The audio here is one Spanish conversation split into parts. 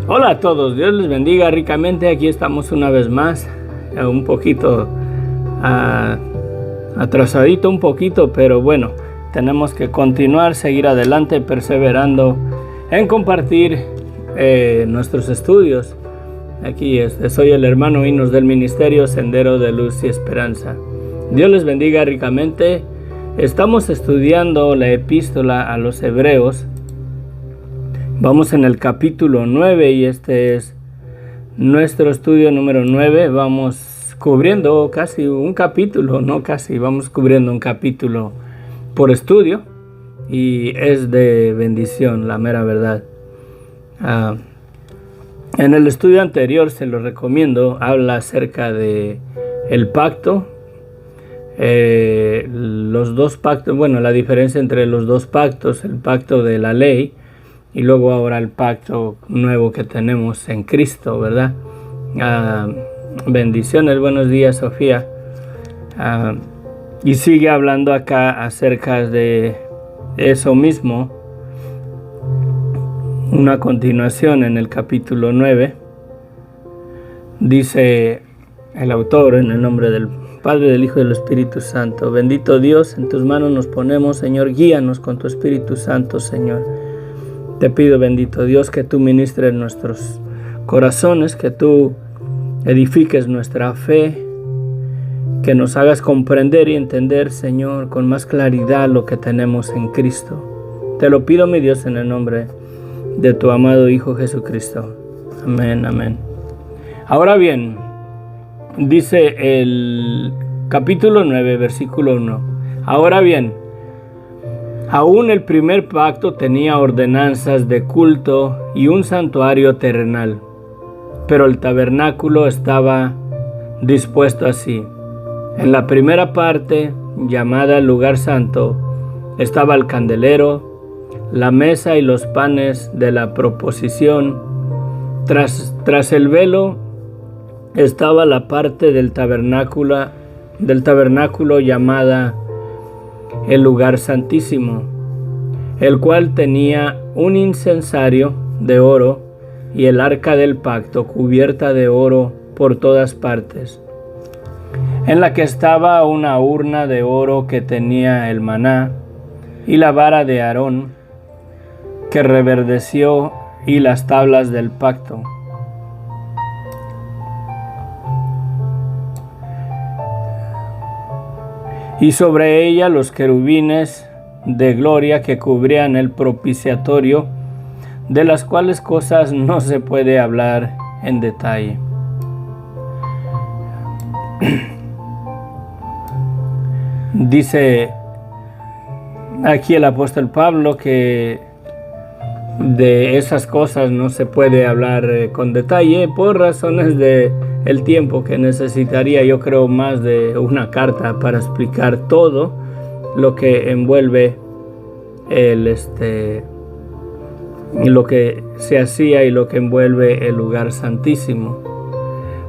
Hola a todos, Dios les bendiga ricamente. Aquí estamos una vez más, un poquito atrasadito un poquito, pero bueno, tenemos que continuar, seguir adelante, perseverando en compartir nuestros estudios. Aquí soy el hermano Inos del Ministerio Sendero de Luz y Esperanza. Dios les bendiga ricamente. Estamos estudiando la epístola a los Hebreos. Vamos en el capítulo 9 y este es nuestro estudio número 9. Vamos cubriendo casi un capítulo, vamos cubriendo un capítulo por estudio y es de bendición, la mera verdad. En el estudio anterior, se lo recomiendo, habla acerca de el pacto, los dos pactos, la diferencia entre los dos pactos, el pacto de la ley y luego ahora el pacto nuevo que tenemos en Cristo, ¿verdad? Bendiciones, buenos días, Sofía. Y sigue hablando acá acerca de eso mismo, una continuación en el capítulo 9. Dice el autor, en el nombre del Padre, del Hijo y del Espíritu Santo: bendito Dios, en tus manos nos ponemos, Señor, guíanos con tu Espíritu Santo, Señor. Te pido, bendito Dios, que tú ministres nuestros corazones, que tú edifiques nuestra fe, que nos hagas comprender y entender, Señor, con más claridad lo que tenemos en Cristo. Te lo pido, mi Dios, en el nombre de tu amado Hijo Jesucristo. Amén, amén. Ahora bien, dice el capítulo 9, versículo 1. Ahora bien, aún el primer pacto tenía ordenanzas de culto y un santuario terrenal, pero el tabernáculo estaba dispuesto así. En la primera parte, llamada lugar santo, estaba el candelero, la mesa y los panes de la proposición. Tras el velo estaba la parte del tabernáculo llamada el lugar santísimo, el cual tenía un incensario de oro y el arca del pacto cubierta de oro por todas partes, en la que estaba una urna de oro que tenía el maná y la vara de Aarón que reverdeció y las tablas del pacto. Y sobre ella los querubines de gloria que cubrían el propiciatorio, de las cuales cosas no se puede hablar en detalle. Dice aquí el apóstol Pablo que de esas cosas no se puede hablar con detalle por razones de el tiempo que necesitaría, yo creo, más de una carta para explicar todo lo que envuelve lo que se hacía y lo que envuelve el lugar santísimo.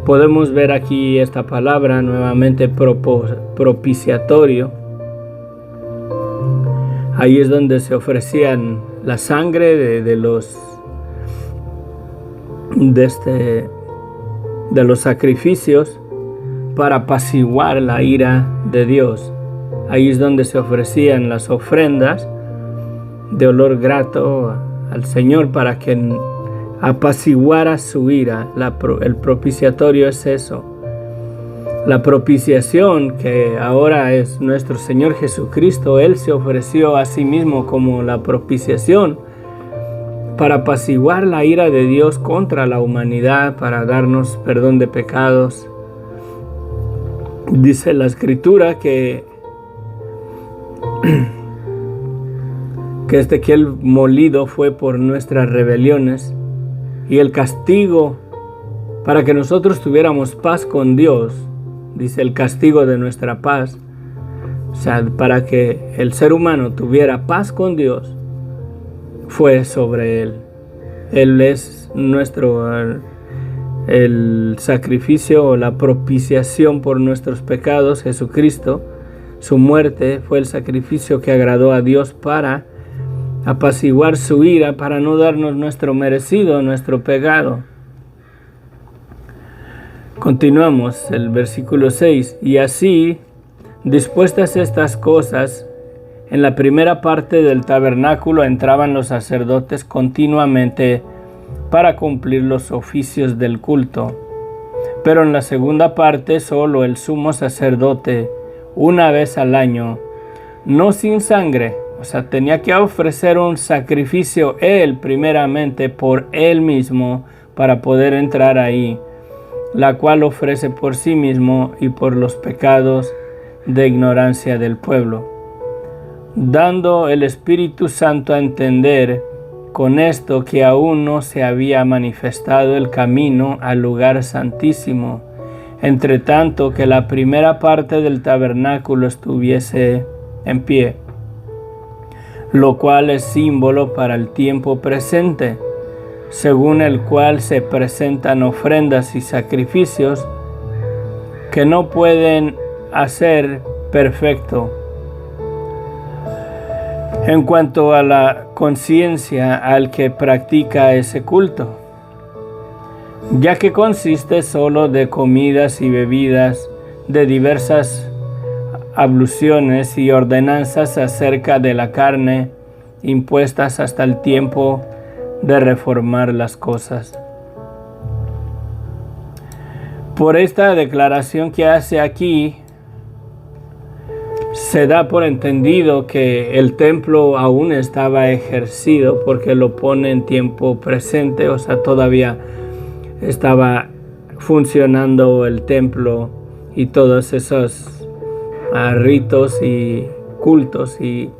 Podemos ver aquí esta palabra nuevamente, propiciatorio. Ahí es donde se ofrecían la sangre de los sacrificios para apaciguar la ira de Dios. Ahí es donde se ofrecían las ofrendas de olor grato al Señor para que apaciguara su ira. El propiciatorio es eso. La propiciación, que ahora es nuestro Señor Jesucristo, Él se ofreció a sí mismo como la propiciación para apaciguar la ira de Dios contra la humanidad, para darnos perdón de pecados. Dice la Escritura que el molido fue por nuestras rebeliones y el castigo para que nosotros tuviéramos paz con Dios, dice el castigo de nuestra paz, o sea, para que el ser humano tuviera paz con Dios, fue sobre Él. Él es el sacrificio o la propiciación por nuestros pecados. Jesucristo, su muerte fue el sacrificio que agradó a Dios para apaciguar su ira para no darnos nuestro merecido, nuestro pecado. Continuamos el versículo 6. Y así, dispuestas estas cosas, en la primera parte del tabernáculo entraban los sacerdotes continuamente para cumplir los oficios del culto. Pero en la segunda parte solo el sumo sacerdote, una vez al año, no sin sangre, o sea, tenía que ofrecer un sacrificio él primeramente por él mismo para poder entrar ahí, la cual ofrece por sí mismo y por los pecados de ignorancia del pueblo, dando el Espíritu Santo a entender con esto que aún no se había manifestado el camino al lugar santísimo, entre tanto que la primera parte del tabernáculo estuviese en pie, lo cual es símbolo para el tiempo presente, según el cual se presentan ofrendas y sacrificios que no pueden hacer perfecto en cuanto a la conciencia al que practica ese culto, ya que consiste solo de comidas y bebidas, de diversas abluciones y ordenanzas acerca de la carne, impuestas hasta el tiempo de reformar las cosas. Por esta declaración que hace aquí, se da por entendido que el templo aún estaba ejercido, porque lo pone en tiempo presente, o sea, todavía estaba funcionando el templo y todos esos ritos y cultos y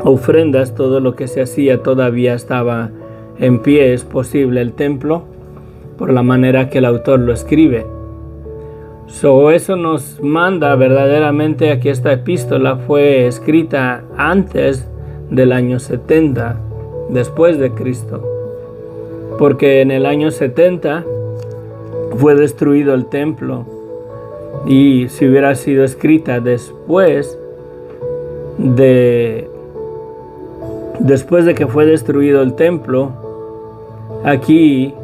ofrendas, todo lo que se hacía todavía estaba en pie. Es posible el templo por la manera que el autor lo escribe. Eso nos manda verdaderamente a que esta epístola fue escrita antes del año 70, después de Cristo. Porque en el año 70 fue destruido el templo, y si hubiera sido escrita después de que fue destruido el templo, aquí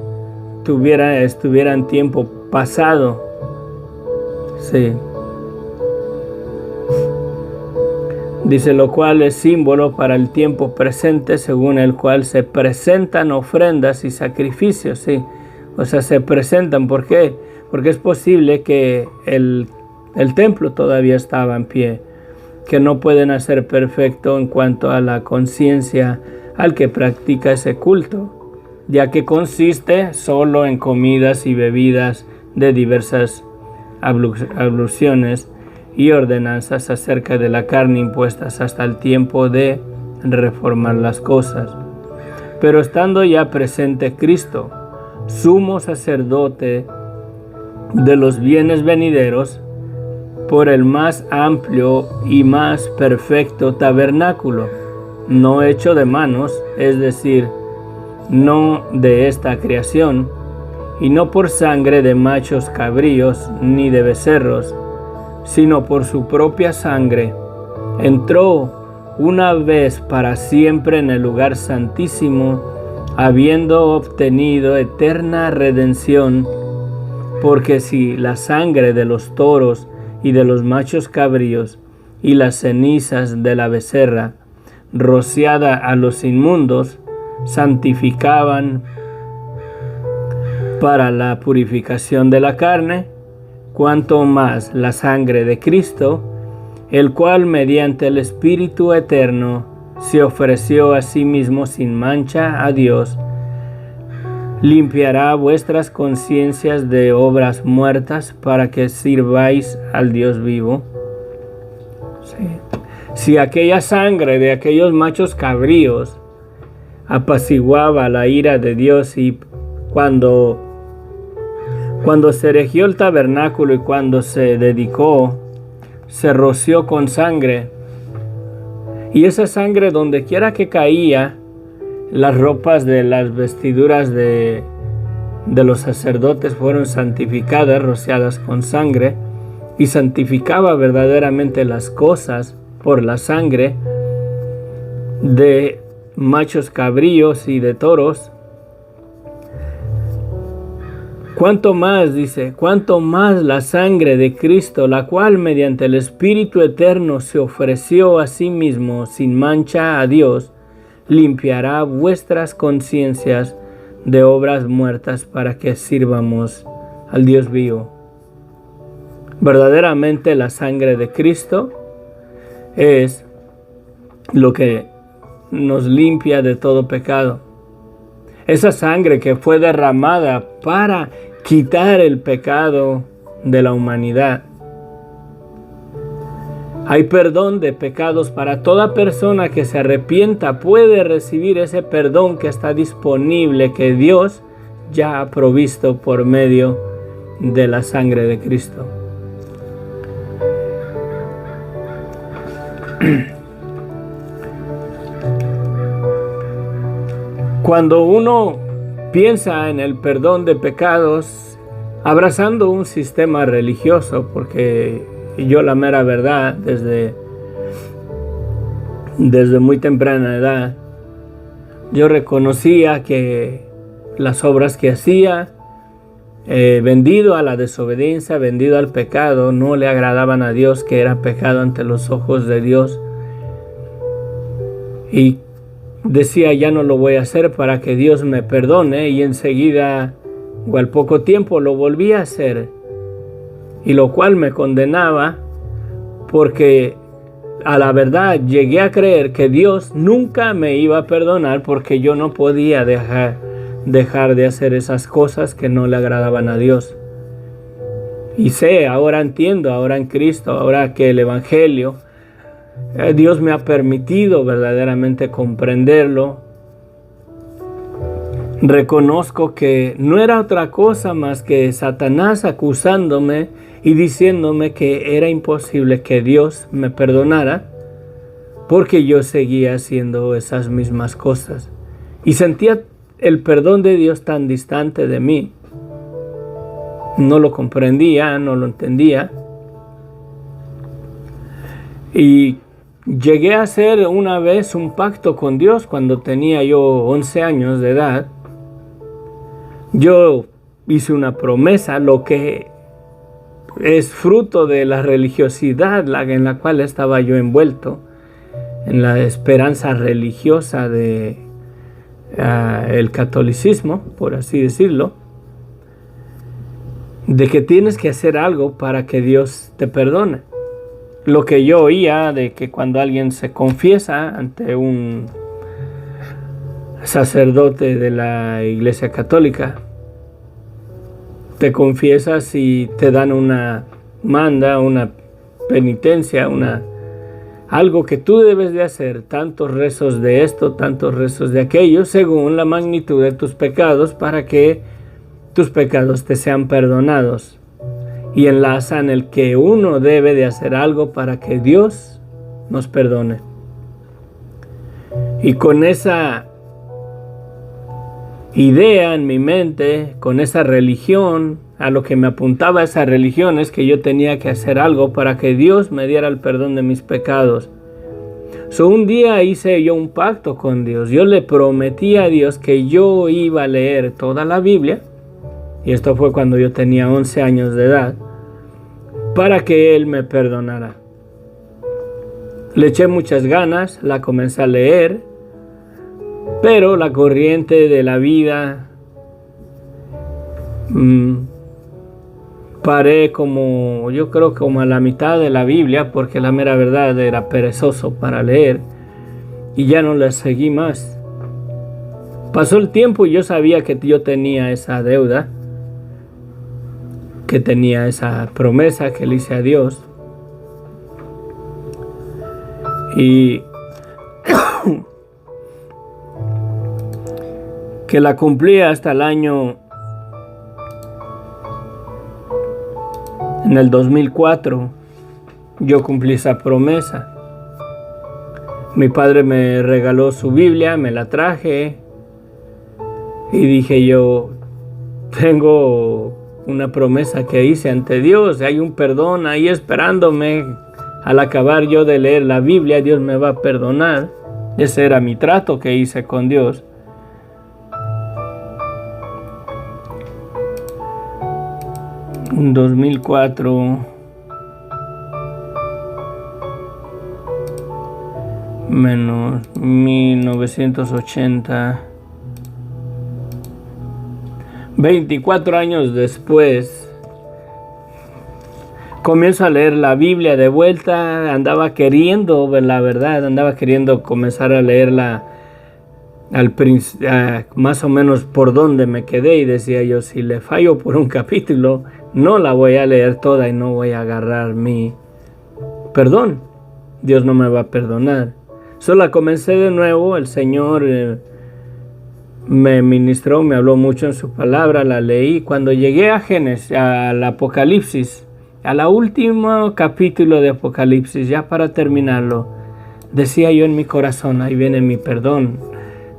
estuviera en tiempo pasado. Sí. Dice, lo cual es símbolo para el tiempo presente, según el cual se presentan ofrendas y sacrificios. Sí. O sea, se presentan. ¿Por qué? Porque es posible que el templo todavía estaba en pie, que no pueden hacer perfecto en cuanto a la conciencia al que practica ese culto, ya que consiste solo en comidas y bebidas de diversas abluciones y ordenanzas acerca de la carne impuestas hasta el tiempo de reformar las cosas. Pero estando ya presente Cristo, sumo sacerdote de los bienes venideros, por el más amplio y más perfecto tabernáculo, no hecho de manos, es decir, no de esta creación, y no por sangre de machos cabríos ni de becerros, sino por su propia sangre, entró una vez para siempre en el lugar santísimo, habiendo obtenido eterna redención, porque si la sangre de los toros y de los machos cabríos y las cenizas de la becerra, rociada a los inmundos, santificaban para la purificación de la carne, cuanto más la sangre de Cristo, el cual mediante el Espíritu eterno se ofreció a sí mismo sin mancha a Dios, limpiará vuestras conciencias de obras muertas para que sirváis al Dios vivo. Sí. Si aquella sangre de aquellos machos cabríos apaciguaba la ira de Dios, y cuando se erigió el tabernáculo y cuando se dedicó, se roció con sangre, y esa sangre donde quiera que caía, las ropas de las vestiduras de los sacerdotes fueron santificadas, rociadas con sangre, y santificaba verdaderamente las cosas por la sangre de machos cabríos y de toros, cuánto más, dice, cuánto más la sangre de Cristo, la cual mediante el Espíritu eterno se ofreció a sí mismo sin mancha a Dios, limpiará vuestras conciencias de obras muertas para que sirvamos al Dios vivo. Verdaderamente la sangre de Cristo es lo que nos limpia de todo pecado. Esa sangre que fue derramada para quitar el pecado de la humanidad. Hay perdón de pecados para toda persona que se arrepienta. Puede recibir ese perdón que está disponible, que Dios ya ha provisto por medio de la sangre de Cristo. Cuando uno piensa en el perdón de pecados, abrazando un sistema religioso, porque yo la mera verdad, desde muy temprana edad, yo reconocía que las obras que hacía, vendido a la desobediencia, vendido al pecado, no le agradaban a Dios, que era pecado ante los ojos de Dios. Y decía, ya no lo voy a hacer para que Dios me perdone, y enseguida o al poco tiempo lo volví a hacer, y lo cual me condenaba, porque a la verdad llegué a creer que Dios nunca me iba a perdonar, porque yo no podía dejar de hacer esas cosas que no le agradaban a Dios. Y sé, ahora entiendo, ahora en Cristo, ahora que el Evangelio, Dios me ha permitido verdaderamente comprenderlo. Reconozco que no era otra cosa más que Satanás acusándome y diciéndome que era imposible que Dios me perdonara, porque yo seguía haciendo esas mismas cosas. Y sentía el perdón de Dios tan distante de mí. No lo comprendía, no lo entendía. Y llegué a hacer una vez un pacto con Dios cuando tenía yo 11 años de edad. Yo hice una promesa, lo que es fruto de la religiosidad en la cual estaba yo envuelto, en la esperanza religiosa de el catolicismo, por así decirlo, de que tienes que hacer algo para que Dios te perdone. Lo que yo oía de que cuando alguien se confiesa ante un sacerdote de la Iglesia Católica, te confiesas y te dan una penitencia, algo que tú debes de hacer, tantos rezos de esto, tantos rezos de aquello, según la magnitud de tus pecados, para que tus pecados te sean perdonados. Y enlazan el que uno debe de hacer algo para que Dios nos perdone. Y con esa idea en mi mente, con esa religión, a lo que me apuntaba esa religión es que yo tenía que hacer algo para que Dios me diera el perdón de mis pecados. Un día hice yo un pacto con Dios. Yo le prometí a Dios que yo iba a leer toda la Biblia, y esto fue cuando yo tenía 11 años de edad, para que Él me perdonara. Le eché muchas ganas, la comencé a leer, pero la corriente de la vida, paré yo creo como a la mitad de la Biblia, porque la mera verdad era perezoso para leer, y ya no la seguí más. Pasó el tiempo y yo sabía que yo tenía esa deuda, que tenía esa promesa que le hice a Dios, y que la cumplí hasta el año, en el 2004, yo cumplí esa promesa. Mi padre me regaló su Biblia, me la traje, y dije yo, tengo una promesa que hice ante Dios, hay un perdón ahí esperándome. Al acabar yo de leer la Biblia, Dios me va a perdonar. Ese era mi trato que hice con Dios. En 2004 menos 1980, 24 años después, comienzo a leer la Biblia de vuelta. Andaba queriendo, la verdad, comenzar a leerla más o menos por donde me quedé, y decía yo, si le fallo por un capítulo, no la voy a leer toda y no voy a agarrar mi perdón. Dios no me va a perdonar. Solo la comencé de nuevo. El Señor me ministró, me habló mucho en su palabra, la leí. Cuando llegué a Génesis, al Apocalipsis, a la último capítulo de Apocalipsis, ya para terminarlo, decía yo en mi corazón, ahí viene mi perdón.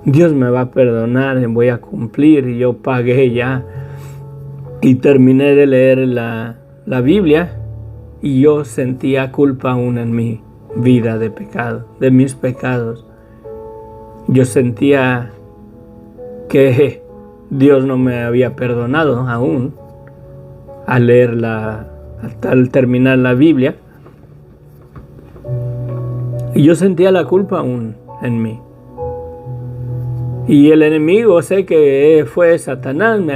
Dios me va a perdonar, voy a cumplir. Y yo pagué ya y terminé de leer la Biblia, y yo sentía culpa aún en mi vida de pecado, de mis pecados. Yo sentía que Dios no me había perdonado aún al al terminar la Biblia, y yo sentía la culpa aún en mí. Y el enemigo, sé que fue Satanás, me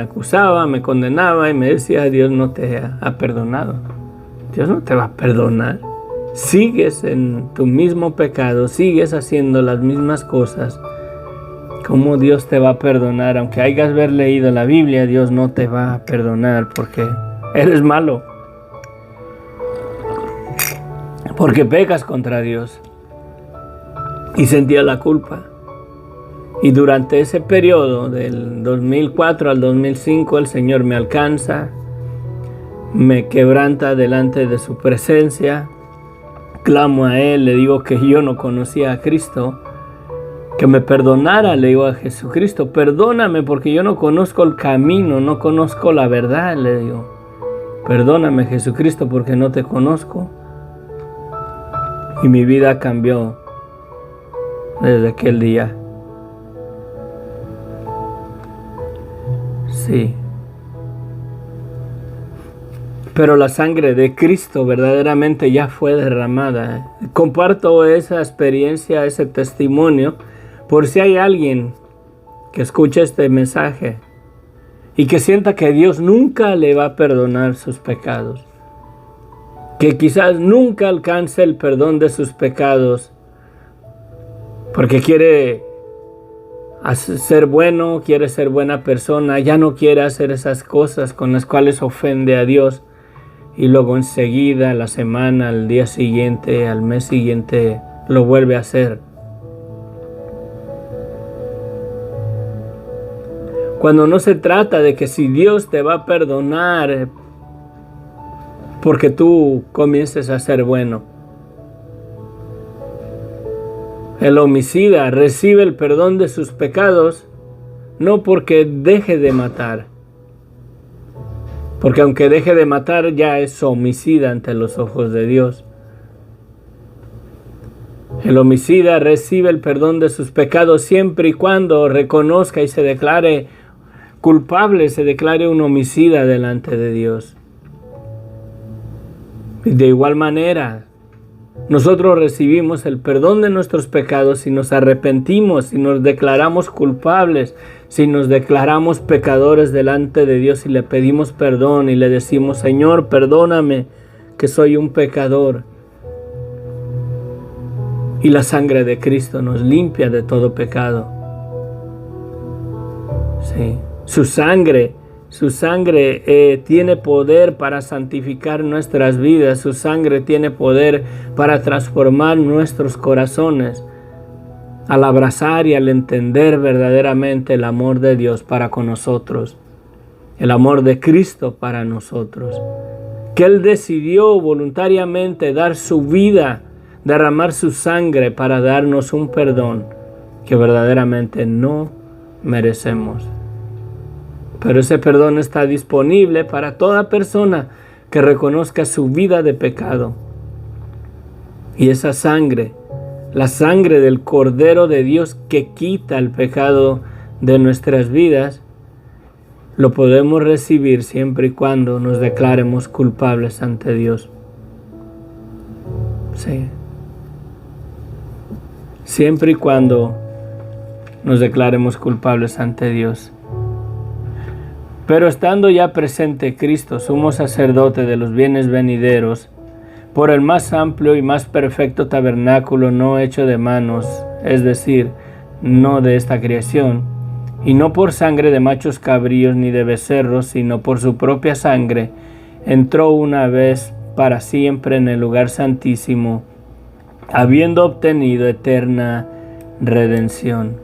acusaba, me condenaba y me decía, Dios no te ha perdonado. Dios no te va a perdonar. Sigues en tu mismo pecado, sigues haciendo las mismas cosas. ¿Cómo Dios te va a perdonar? Aunque hayas leído la Biblia, Dios no te va a perdonar porque eres malo. Porque pecas contra Dios. Y sentía la culpa. Y durante ese periodo, del 2004 al 2005, el Señor me alcanza, me quebranta delante de su presencia, clamo a Él, le digo que yo no conocía a Cristo, que me perdonara, le digo a Jesucristo, perdóname porque yo no conozco el camino, no conozco la verdad, le digo, perdóname Jesucristo porque no te conozco. Y mi vida cambió desde aquel día. Sí. Pero la sangre de Cristo verdaderamente ya fue derramada. Comparto esa experiencia, ese testimonio, por si hay alguien que escuche este mensaje y que sienta que Dios nunca le va a perdonar sus pecados, que quizás nunca alcance el perdón de sus pecados porque quiere ser bueno, quiere ser buena persona, ya no quiere hacer esas cosas con las cuales ofende a Dios, y luego enseguida, a la semana, al día siguiente, al mes siguiente, lo vuelve a hacer. Cuando no se trata de que si Dios te va a perdonar porque tú comiences a ser bueno. El homicida recibe el perdón de sus pecados no porque deje de matar, porque aunque deje de matar ya es homicida ante los ojos de Dios. El homicida recibe el perdón de sus pecados siempre y cuando reconozca y se declare culpable, se declare un homicida delante de Dios. Y de igual manera, nosotros recibimos el perdón de nuestros pecados si nos arrepentimos, si nos declaramos culpables, si nos declaramos pecadores delante de Dios y le pedimos perdón y le decimos, Señor, perdóname que soy un pecador. Y la sangre de Cristo nos limpia de todo pecado. Sí, su sangre tiene poder para santificar nuestras vidas. Su sangre tiene poder para transformar nuestros corazones al abrazar y al entender verdaderamente el amor de Dios para con nosotros, el amor de Cristo para nosotros, que Él decidió voluntariamente dar su vida, derramar su sangre para darnos un perdón que verdaderamente no merecemos. Pero ese perdón está disponible para toda persona que reconozca su vida de pecado. Y esa sangre la sangre del Cordero de Dios que quita el pecado de nuestras vidas, lo podemos recibir siempre y cuando nos declaremos culpables ante Dios. Sí. Siempre y cuando nos declaremos culpables ante Dios. Pero estando ya presente Cristo, sumo sacerdote de los bienes venideros, por el más amplio y más perfecto tabernáculo no hecho de manos, es decir, no de esta creación, y no por sangre de machos cabríos ni de becerros, sino por su propia sangre, entró una vez para siempre en el lugar santísimo, habiendo obtenido eterna redención.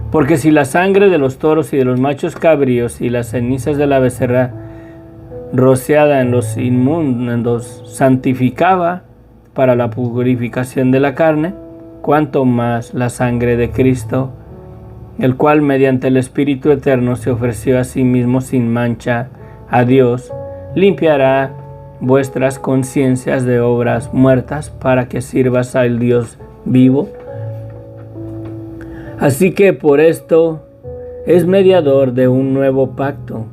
Porque si la sangre de los toros y de los machos cabríos y las cenizas de la becerra rociada en los inmundos santificaba para la purificación de la carne, cuanto más la sangre de Cristo, el cual mediante el Espíritu Eterno se ofreció a sí mismo sin mancha a Dios, limpiará vuestras conciencias de obras muertas para que sirvas al Dios vivo. Así que por esto es mediador de un nuevo pacto,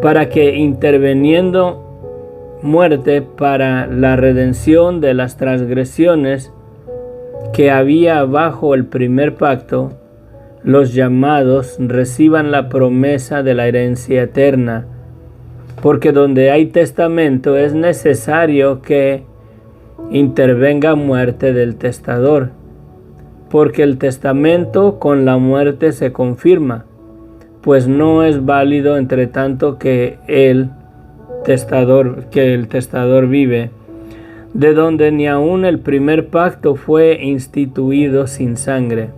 para que interviniendo muerte para la redención de las transgresiones que había bajo el primer pacto, los llamados reciban la promesa de la herencia eterna. Porque donde hay testamento es necesario que intervenga muerte del testador, porque el testamento con la muerte se confirma, pues no es válido entre tanto que el testador vive, de donde ni aun el primer pacto fue instituido sin sangre.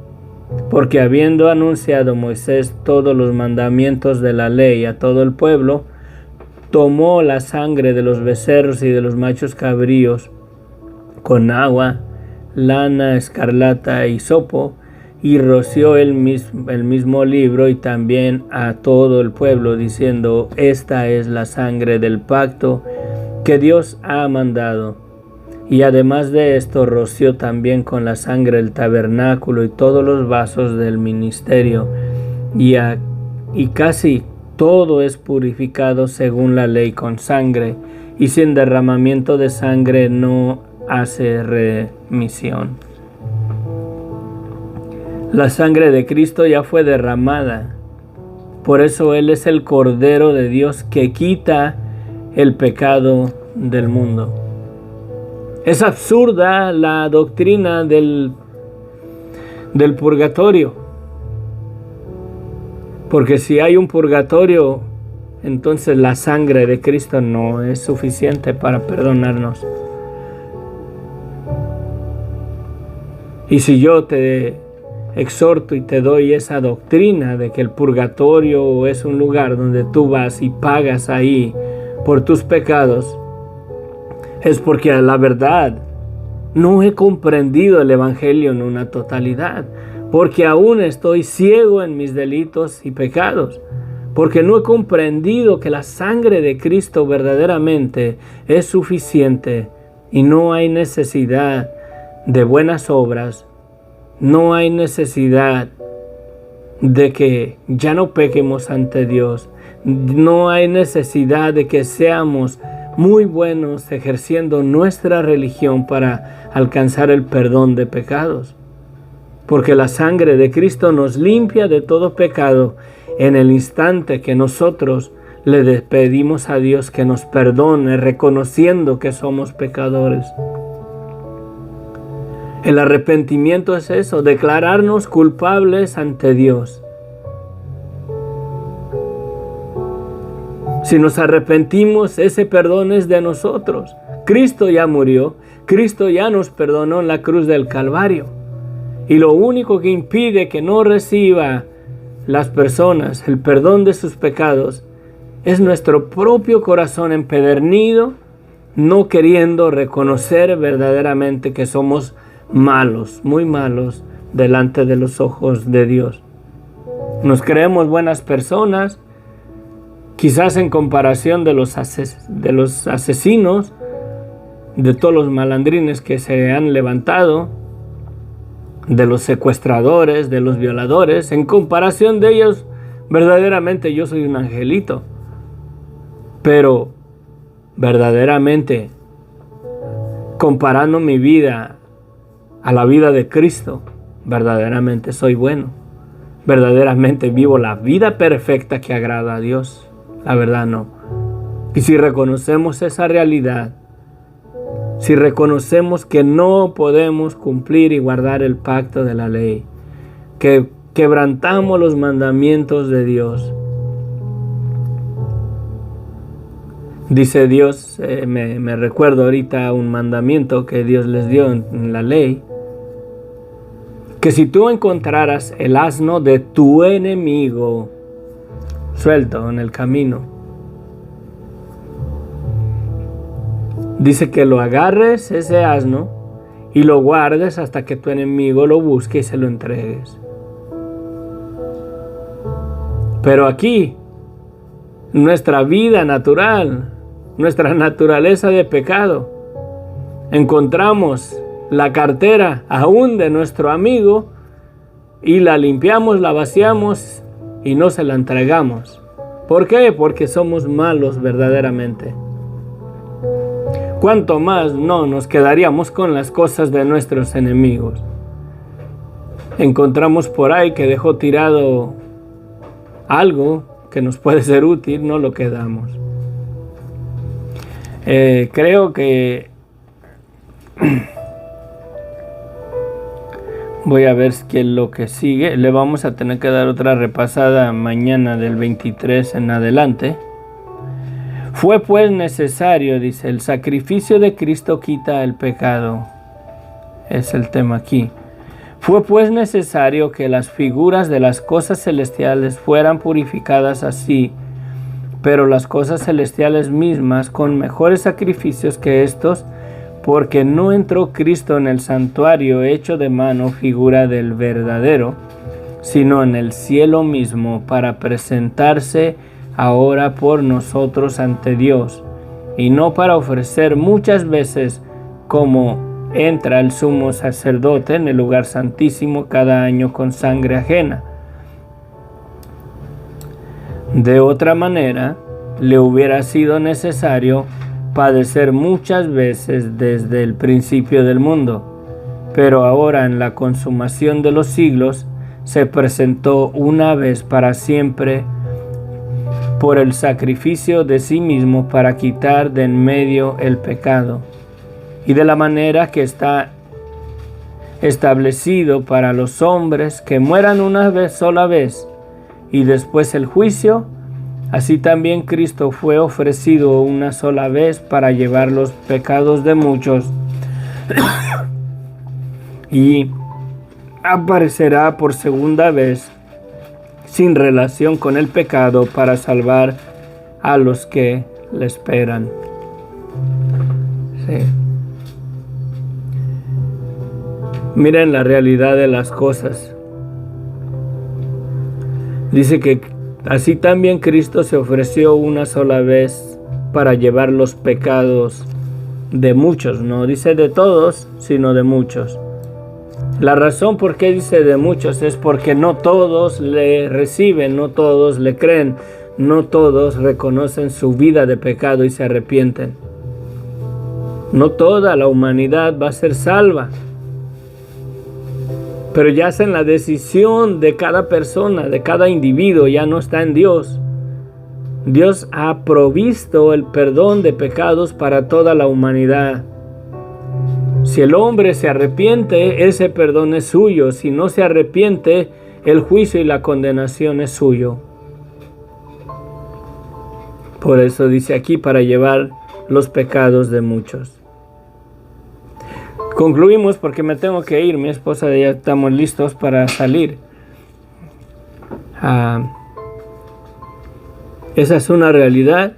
Porque habiendo anunciado Moisés todos los mandamientos de la ley a todo el pueblo, tomó la sangre de los becerros y de los machos cabríos con agua, lana, escarlata y hisopo, y roció el mismo libro y también a todo el pueblo, diciendo: esta es la sangre del pacto que Dios ha mandado. Y además de esto roció también con la sangre el tabernáculo y todos los vasos del ministerio, y casi todo es purificado según la ley con sangre, y sin derramamiento de sangre no hace remisión. La sangre de Cristo ya fue derramada, por eso Él es el Cordero de Dios que quita el pecado del mundo. Es absurda la doctrina del purgatorio, porque si hay un purgatorio, entonces la sangre de Cristo no es suficiente para perdonarnos. Y si yo te exhorto y te doy esa doctrina de que el purgatorio es un lugar donde tú vas y pagas ahí por tus pecados, es porque a la verdad no he comprendido el Evangelio en una totalidad, porque aún estoy ciego en mis delitos y pecados, porque no he comprendido que la sangre de Cristo verdaderamente es suficiente y no hay necesidad de buenas obras, no hay necesidad de que ya no pequemos ante Dios, no hay necesidad de que seamos muy buenos ejerciendo nuestra religión para alcanzar el perdón de pecados, porque la sangre de Cristo nos limpia de todo pecado en el instante que nosotros le pedimos a Dios que nos perdone, reconociendo que somos pecadores. El arrepentimiento es eso, declararnos culpables ante Dios. Si nos arrepentimos, ese perdón es de nosotros. Cristo ya murió, Cristo ya nos perdonó en la cruz del Calvario. Y lo único que impide que no reciba las personas el perdón de sus pecados es nuestro propio corazón empedernido, no queriendo reconocer verdaderamente que somos malos, muy malos delante de los ojos de Dios. Nos creemos buenas personas, quizás en comparación de los asesinos, de todos los malandrines que se han levantado, de los secuestradores, de los violadores. En comparación de ellos, verdaderamente yo soy un angelito. Pero verdaderamente, comparando mi vida a la vida de Cristo, verdaderamente soy bueno. Verdaderamente vivo la vida perfecta que agrada a Dios. La verdad no. Y si reconocemos esa realidad, si reconocemos que no podemos cumplir y guardar el pacto de la ley, que quebrantamos los mandamientos de Dios, dice Dios, me recuerdo ahorita un mandamiento que Dios les dio en la ley, que si tú encontraras el asno de tu enemigo suelto en el camino, dice que lo agarres ese asno y lo guardes hasta que tu enemigo lo busque y se lo entregues. Pero aquí, nuestra vida natural, nuestra naturaleza de pecado, encontramos la cartera aún de nuestro amigo y la limpiamos, la vaciamos y no se la entregamos. ¿Por qué? Porque somos malos verdaderamente. ¿Cuánto más no nos quedaríamos con las cosas de nuestros enemigos? Encontramos por ahí que dejó tirado algo que nos puede ser útil, no lo quedamos. Creo que voy a ver qué es lo que sigue. Le vamos a tener que dar otra repasada mañana del 23 en adelante. Fue pues necesario, dice, el sacrificio de Cristo quita el pecado. Es el tema aquí. Fue pues necesario que las figuras de las cosas celestiales fueran purificadas así, pero las cosas celestiales mismas con mejores sacrificios que estos, porque no entró Cristo en el santuario hecho de mano, figura del verdadero, sino en el cielo mismo, para presentarse ahora por nosotros ante Dios, y no para ofrecer muchas veces como entra el sumo sacerdote en el lugar santísimo cada año con sangre ajena. De otra manera, le hubiera sido necesario padecer muchas veces desde el principio del mundo, pero ahora en la consumación de los siglos se presentó una vez para siempre por el sacrificio de sí mismo para quitar de en medio el pecado, y de la manera que está establecido para los hombres que mueran una sola vez y después el juicio, así también Cristo fue ofrecido una sola vez para llevar los pecados de muchos y aparecerá por segunda vez sin relación con el pecado para salvar a los que le esperan. Sí. Miren la realidad de las cosas. Dice que así también Cristo se ofreció una sola vez para llevar los pecados de muchos. No dice de todos, sino de muchos. La razón por qué dice de muchos es porque no todos le reciben, no todos le creen, no todos reconocen su vida de pecado y se arrepienten. No toda la humanidad va a ser salva. Pero ya es en la decisión de cada persona, de cada individuo, ya no está en Dios. Dios ha provisto el perdón de pecados para toda la humanidad. Si el hombre se arrepiente, ese perdón es suyo. Si no se arrepiente, el juicio y la condenación es suyo. Por eso dice aquí, para llevar los pecados de muchos. Concluimos porque me tengo que ir. Mi esposa ya estamos listos para salir. Esa es una realidad.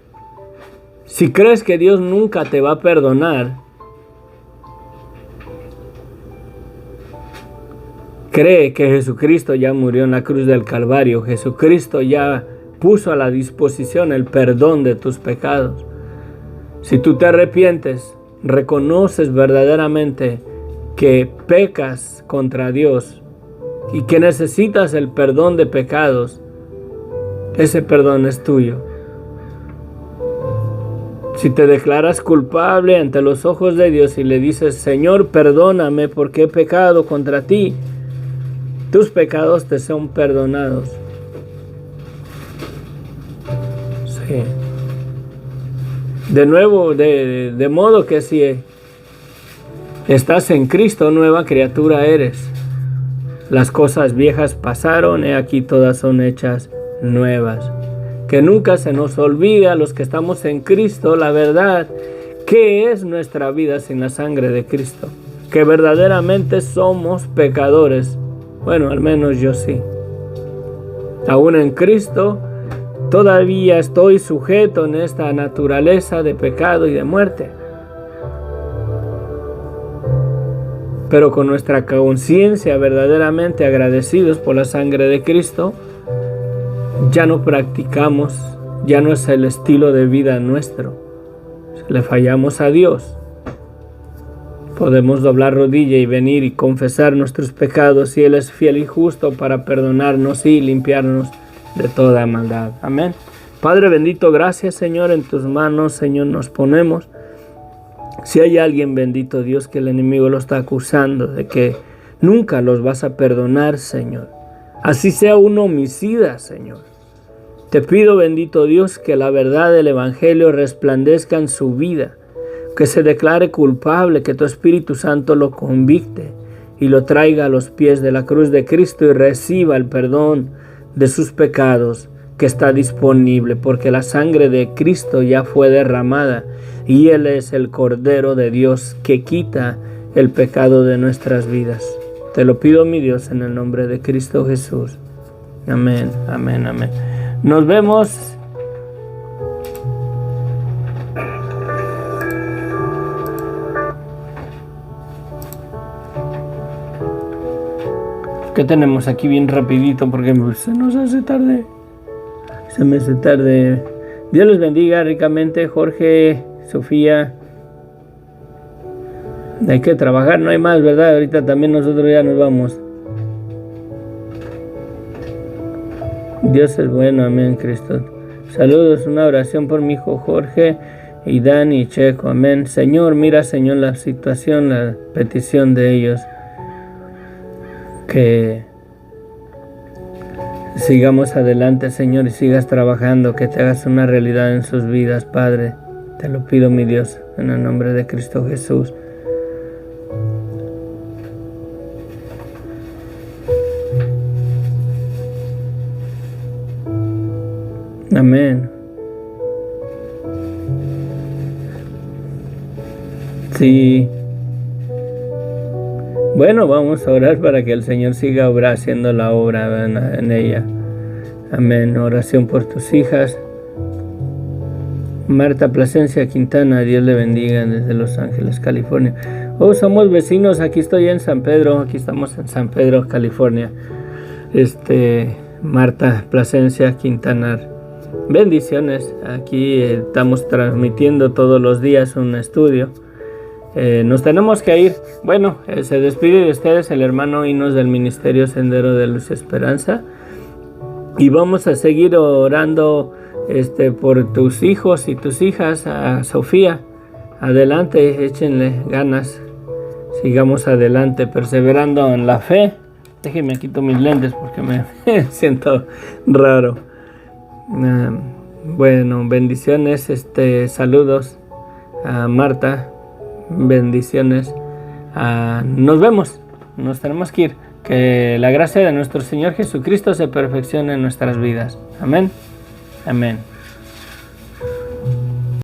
Si crees que Dios nunca te va a perdonar, cree que Jesucristo ya murió en la cruz del Calvario. Jesucristo ya puso a la disposición el perdón de tus pecados. Si tú te arrepientes, reconoces verdaderamente que pecas contra Dios y que necesitas el perdón de pecados, ese perdón es tuyo. Si te declaras culpable ante los ojos de Dios y le dices, Señor, perdóname porque he pecado contra ti, tus pecados te son perdonados. Sí. De nuevo, de modo que si estás en Cristo, nueva criatura eres. Las cosas viejas pasaron, y aquí todas son hechas nuevas. Que nunca se nos olvide a los que estamos en Cristo la verdad, ¿qué es nuestra vida sin la sangre de Cristo? Que verdaderamente somos pecadores. Bueno, al menos yo sí. Aún en Cristo todavía estoy sujeto en esta naturaleza de pecado y de muerte. Pero con nuestra conciencia verdaderamente agradecidos por la sangre de Cristo, ya no practicamos, ya no es el estilo de vida nuestro. Si le fallamos a Dios, podemos doblar rodilla y venir y confesar nuestros pecados, y Él es fiel y justo para perdonarnos y limpiarnos de toda maldad. Amén. Padre bendito, gracias, Señor, en tus manos, Señor, nos ponemos. Si hay alguien, bendito Dios, que el enemigo lo está acusando de que nunca los vas a perdonar, Señor, así sea un homicida, Señor, te pido, bendito Dios, que la verdad del Evangelio resplandezca en su vida, que se declare culpable, que tu Espíritu Santo lo convicte y lo traiga a los pies de la cruz de Cristo y reciba el perdón de sus pecados que está disponible, porque la sangre de Cristo ya fue derramada y Él es el Cordero de Dios que quita el pecado de nuestras vidas. Te lo pido, mi Dios, en el nombre de Cristo Jesús. Amén, amén, amén. Nos vemos. ¿Qué tenemos aquí bien rapidito? Porque se nos hace tarde. Se me hace tarde. Dios les bendiga ricamente, Jorge, Sofía. Hay que trabajar, no hay más, ¿verdad? Ahorita también nosotros ya nos vamos. Dios es bueno, amén, Cristo. Saludos, una oración por mi hijo Jorge y Dani y Checo, amén. Señor, mira, Señor, la situación, la petición de ellos. Que sigamos adelante, Señor, y sigas trabajando, que te hagas una realidad en sus vidas, Padre. Te lo pido, mi Dios, en el nombre de Cristo Jesús. Amén. Sí. Bueno, vamos a orar para que el Señor siga haciendo la obra en ella. Amén. Oración por tus hijas. Marta Plasencia Quintana, Dios le bendiga desde Los Ángeles, California. Oh, somos vecinos, aquí estoy en San Pedro, aquí estamos en San Pedro, California. Marta Plasencia Quintana. Bendiciones, aquí estamos transmitiendo todos los días un estudio. Nos tenemos que ir. Bueno, se despide de ustedes el hermano Inos del Ministerio Sendero de Luz y Esperanza. Y vamos a seguir orando por tus hijos y tus hijas. A Sofía, adelante, échenle ganas. Sigamos adelante, perseverando en la fe. Déjenme quito mis lentes porque me siento raro. Bueno, bendiciones, saludos a Marta, bendiciones. Nos vemos, nos tenemos que ir. Que la gracia de nuestro Señor Jesucristo se perfeccione en nuestras vidas. Amén, amén.